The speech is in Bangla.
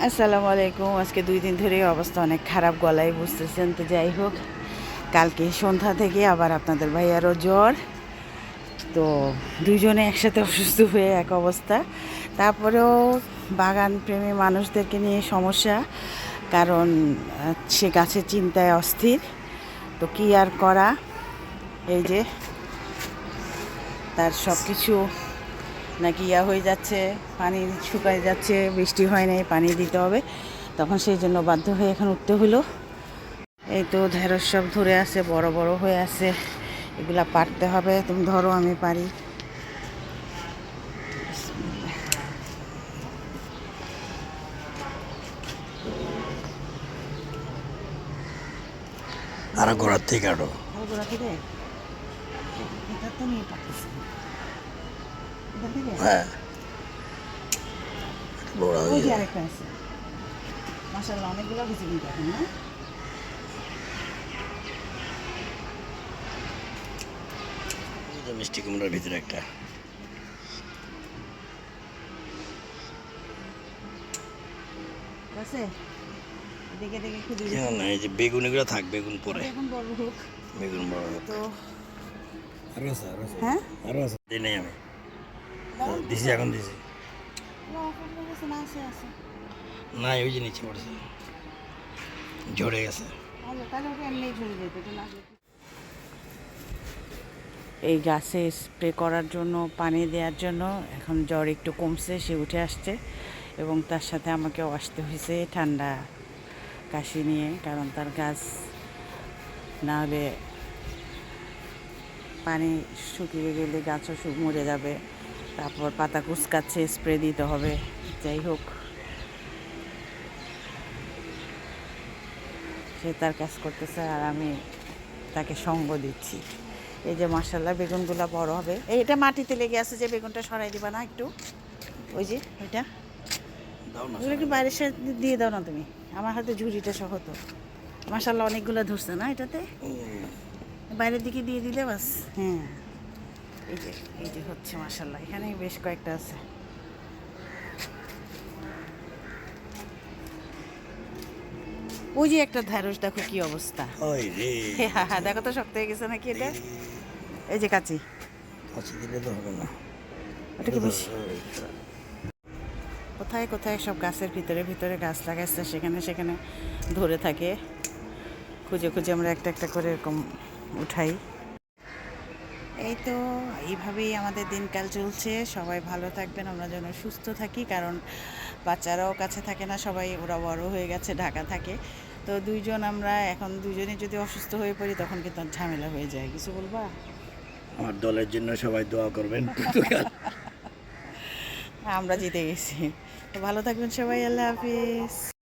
আসসালামু আলাইকুম। আজকে 2 দিন ধরেই অবস্থা অনেক খারাপ, গলায় বুঝতেছেন। তো যাই হোক, কালকে সন্ধ্যা থেকে আবার আপনাদের ভাইয়ারও জ্বর। তো দুইজনে একসাথে অসুস্থ হয়ে এক অবস্থা। তারপরেও বাগান প্রেমী মানুষদেরকে নিয়ে সমস্যা, কারণ সে গাছের চিন্তায় অস্থির। তো কী আর করা, এই যে তার সব কিছু নাকি হয়ে যাচ্ছে, পানি শুকায় যাচ্ছে, বৃষ্টি হয় নাই, পানি দিতে হবে। তখন সেই জন্য বাধ্য হয়ে এখন উঠতে হলো। এই তো ঢেঁড়স সব ধরে আছে, বড় বড় হয়ে আছে, এগুলা পারতে হবে। তুমি ধরো, আমি পারি। আর গোড়ার থেকে কাটো। গোড়া থেকে এটা তো নিয়ে পারতেছি, এটা থেকে হ্যাঁ, গোড়া ওই হয়ে যে যায়। আরেকটা আছে। মাশাআল্লাহ, অনেকগুলো হয়েছে কিন্তু এখন, না? ওই যে মিষ্টি কুমড়ার ভিতরে একটা। আছে, দেখে দেখে খুঁজে কেন না, এই যে বেগুন এগুলো থাক, বেগুন পরে। এখন বড় হোক। বেগুন বড় হোক। তো আরো আছে, আরো আছে। হ্যাঁ, আরো আছে, দিই নাই আমি। দিছি, এখন দিছি। না আছে আছে। না, ওই যে নিচে পড়ছে, ঝরে গেছে। তাহলে ওটা এমনি ঝরে যেত, এটা না। এই গাছে স্প্রে করার জন্য, পানি দেওয়ার জন্য এখন জ্বর একটু কমছে, সে উঠে আসছে। এবং তার সাথে আমাকেও আসতে হয়েছে ঠান্ডা কাশি নিয়ে, কারণ তার গাছ না হলে পানি শুকিয়ে গেলে গাছও মরে যাবে। তারপর পাতা কুচকাচ্ছে, স্প্রে দিতে হবে। যাই হোক, সে তার কাজ করতেছে আর আমি তাকে সঙ্গ দিচ্ছি। এই যে মাশাআল্লাহ, বেগুনগুলো বড় হবে। এটা মাটিতে লেগে আছে, যে বেগুনটা সরাই দিবা না একটু? ওই যে ওইটা, দাও না, ওগুলো কি বাইরের সাথে দিয়ে দাও না তুমি? আমার হাতে ঝুড়িটা সহ তো। মাশাআল্লাহ, অনেকগুলো ধরছে না এটাতে? বাইরের দিকে দিয়ে দিলে বাস। হ্যাঁ, এই যে এই যে হচ্ছে মাশাআল্লাহ, এখানে বেশ কয়েকটা আছে। ওই যে একটা ঢেঁড়স, দেখো কি অবস্থা। ওই রে। হ্যাঁ, দেখো তো শক্ত হয়ে গেছে নাকি এটা। এই যে কাঁচি, কাছে দিলে তো হবে না। ওটা কি বেশি? কোথায় কোথায় সব গাছের ভিতরে ভিতরে গাছ লাগাচ্ছে, সেখানে সেখানে ধরে থাকে। খুঁজে খুঁজে আমরা একটা একটা করে এরকম উঠাই। এই তো এইভাবেই আমাদের দিনকাল চলছে। সবাই ভালো থাকবেন, আমরা যেন সুস্থ থাকি, কারণ বাচ্চারাও কাছে থাকে না, সবাই ওরা বড় হয়ে গেছে, ঢাকা থাকে। তো দুইজন, আমরা এখন দুজনে যদি অসুস্থ হয়ে পড়ি, তখন কিন্তু ঝামেলা হয়ে যায়। কিছু বলবা? আমার দলের জন্য সবাই দোয়া করবেন। আমরা জিতে গেছি। তো ভালো থাকবেন সবাই, আল্লাহ হাফিজ।